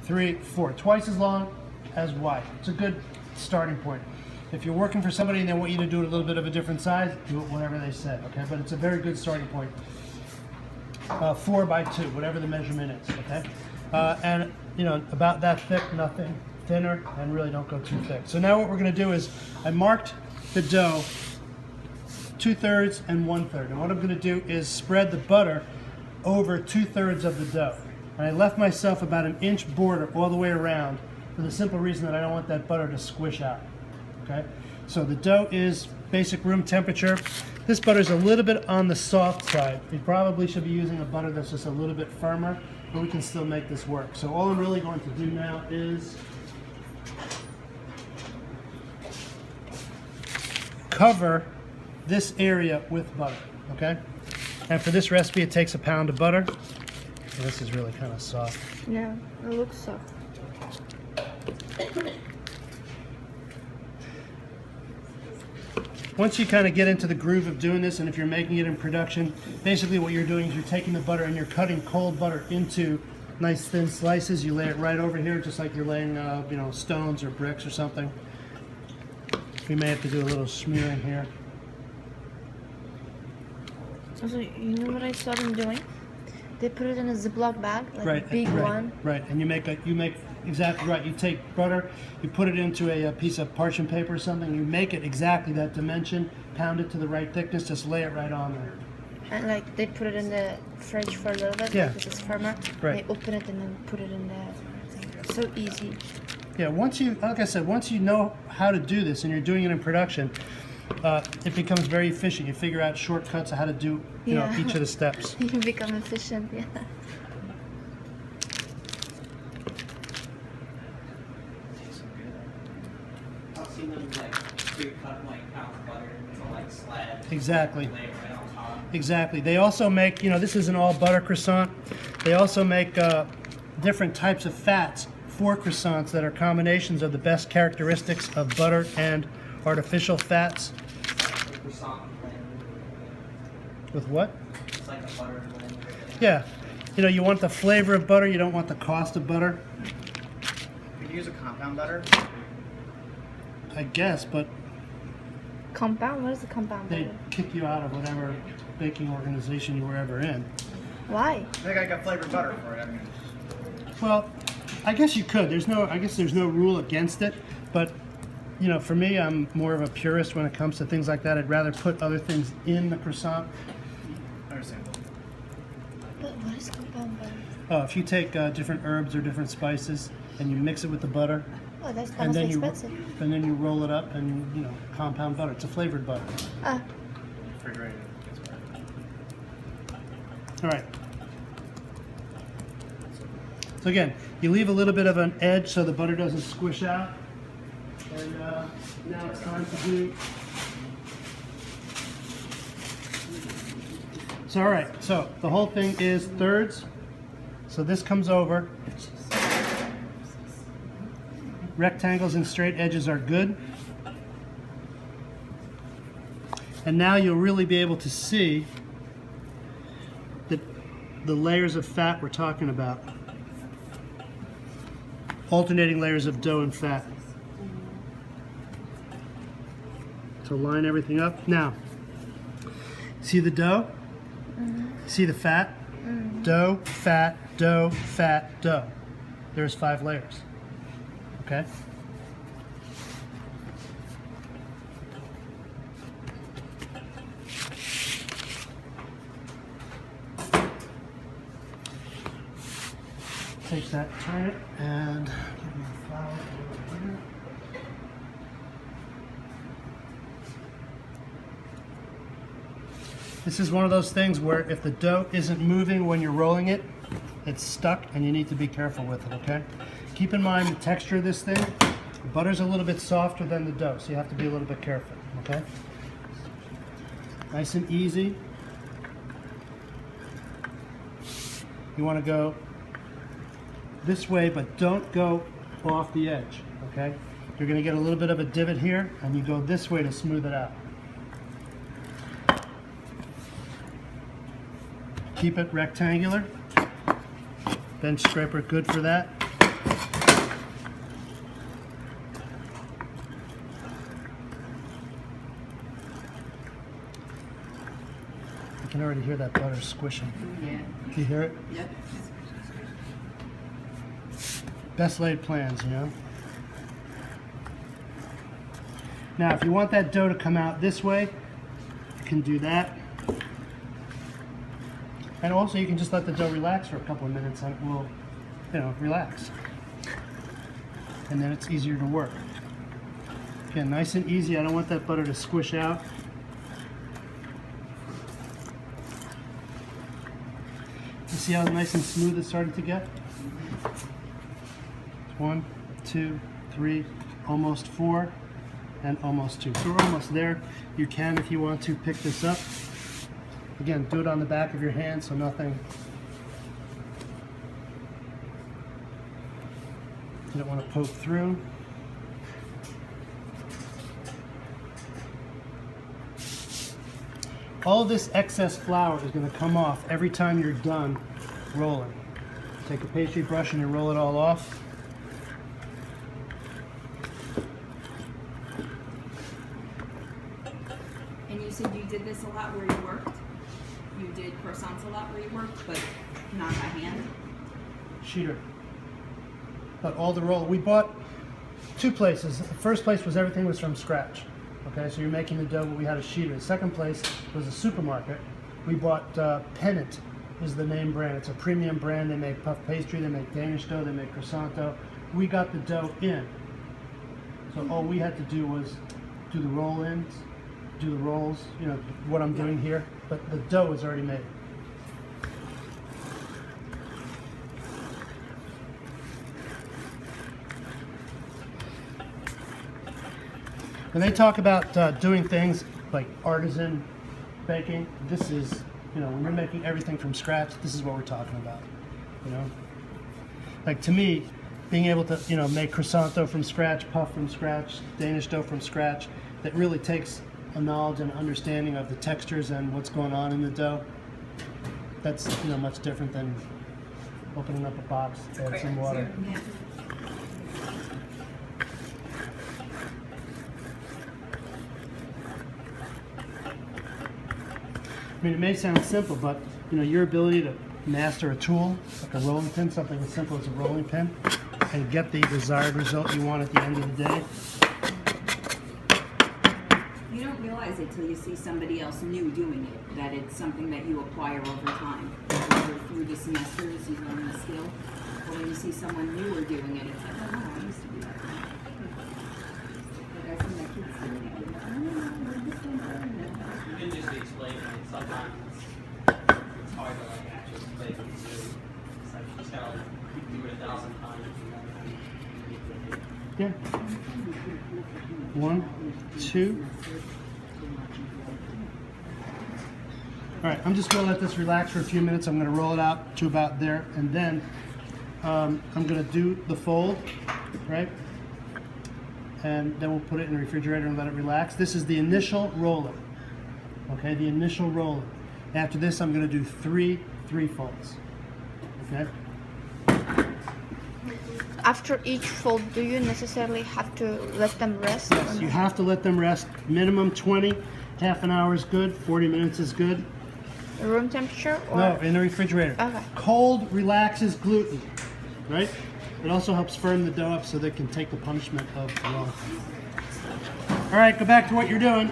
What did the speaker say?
3, 4. Twice as long as wide. It's a good starting point. If you're working for somebody and they want you to do it a little bit of a different size, do it whatever they say, okay? But it's a very good starting point. 4 by 2, whatever the measurement is, okay? And, you know, about that thick, nothing thinner, and really don't go too thick. So now what we're gonna do is, I marked the dough 2/3 and 1/3. And what I'm gonna do is spread the butter over 2/3 of the dough. And I left myself about an inch border all the way around for the simple reason that I don't want that butter to squish out. Okay, so the dough is basic room temperature. This butter is a little bit on the soft side. You probably should be using a butter that's just a little bit firmer, but we can still make this work. So all I'm really going to do now is cover this area with butter, okay? And for this recipe, it takes a pound of butter. This is really kind of soft. Yeah, it looks soft. Once you kind of get into the groove of doing this, and if you're making it in production, basically what you're doing is you're taking the butter and you're cutting cold butter into nice thin slices. You lay it right over here, just like you're laying, you know, stones or bricks or something. We may have to do a little smearing here. Also, you know what I saw them doing? They put it in a Ziploc bag, like Right, a big right, one. right. And you make exactly right. You take butter, you put it into a piece of parchment paper or something. You make it exactly that dimension, pound it to the right thickness, just lay it right on there. And like they put it in the fridge for a little bit, Yeah. because it's firmer. Right. They open it and then put it in the thing. So easy. Yeah, once you, like I said, once you know how to do this and you're doing it in production, it becomes very efficient. You figure out shortcuts of how to do, you know, each of the steps. You become efficient, yeah. I've seen them like pre-cut like pound butter into like slabs. Exactly. Lay it right on top. Exactly. They also make, you know, this is an all butter croissant. They also make different types of fats for croissants that are combinations of the best characteristics of butter and artificial fats. The croissant blend. With what? It's like a butter blend. Yeah. You know, you want the flavor of butter, you don't want the cost of butter, Could you use a compound butter? I guess, but Compound? What is a compound they butter? kick you out of whatever baking organization you were ever in. Why? I think I got flavored butter for it. I mean, Well, I guess you could. I guess there's no rule against it, but you know, for me, I'm more of a purist when it comes to things like that. I'd rather put other things in the croissant. understandable. But what is compound butter? If you take different herbs or different spices and you mix it with the butter, Oh, that and must be then you expensive. and then you roll it up and, you know, compound butter. It's a flavored butter. Ah, Refrigerated. All right. So again, you leave a little bit of an edge so the butter doesn't squish out. And now it's time to do. So all right, so the whole thing is thirds. So this comes over. Rectangles and straight edges are good. And now you'll really be able to see the layers of fat we're talking about. Alternating layers of dough and fat. To line everything up. Now, see the dough? See the fat? Dough, fat, dough, fat, dough. There's 5 layers. Okay? Take that, turn it, and give me a flour over here. This is one of those things where if the dough isn't moving when you're rolling it, it's stuck and you need to be careful with it, okay? Keep in mind the texture of this thing. The butter's a little bit softer than the dough, so you have to be a little bit careful, okay? Nice and easy. You want to go this way, but don't go off the edge, okay? You're going to get a little bit of a divot here, and you go this way to smooth it out. Keep it rectangular. Bench scraper, good for that. can already hear that butter squishing. Yeah. Do you hear it? Yep. Best laid plans, you know? Now, if you want that dough to come out this way, you can do that. And also, you can just let the dough relax for a couple of minutes and it will, you know, relax. And then it's easier to work. Again, nice and easy. I don't want that butter to squish out. You see how nice and smooth it's starting to get? 1, 2, 3, almost 4, and almost 2. So we're almost there. You can, if you want to, pick this up. Again, do it on the back of your hand so nothing. You don't want to poke through. All of this excess flour is going to come off every time you're done rolling. Take a pastry brush and you roll it all off. And you said you did this a lot where you worked? You did croissants a lot where you worked, but not by hand? Sheeter. But all the roll, we bought 2 places. The first place was everything was from scratch. Okay, so you're making the dough, but we had a sheeter. The second place was a supermarket. We bought Pennant is the name brand. It's a premium brand. They make puff pastry, they make Danish dough, they make croissant dough. We got the dough in. So all we had to do was do the roll-ins, do the rolls, you know, what I'm doing here, but the dough is already made. When they talk about doing things like artisan baking, this is, you know, when you're making everything from scratch, this is what we're talking about, you know? Like, to me, being able to, you know, make croissant dough from scratch, puff from scratch, Danish dough from scratch, that really takes a knowledge and understanding of the textures and what's going on in the dough. That's, you know, much different than opening up a box, add some water. Yeah. I mean, it may sound simple, but you know, your ability to master a tool, like a rolling pin, something as simple as a rolling pin, and get the desired result you want at the end of the day. You don't realize it till you see somebody else new doing it, that it's something that you acquire over time. Through the semesters, you learn the skill. But when you see someone newer doing it, it's like, oh, wow, I used to do that. Like I see my kids doing it. I'm like, oh, this one, You can just explain it. Sometimes it's hard to like actually explain what you do. It's like you just gotta like, do it 1,000 times. Yeah. 1, 2. All right, I'm just going to let this relax for a few minutes. I'm going to roll it out to about there, and then I'm going to do the fold, right? And then we'll put it in the refrigerator and let it relax. This is the initial rolling. Okay, the initial rolling. After this, I'm going to do 3 folds. Okay. After each fold, do you necessarily have to let them rest? Yes, you have to let them rest. Minimum 20. Half an hour is good. 40 minutes is good. Room temperature? Or? No, in the refrigerator. Okay. Cold relaxes gluten, right? It also helps firm the dough up so they can take the punishment of the roll. All right, go back to what you're doing.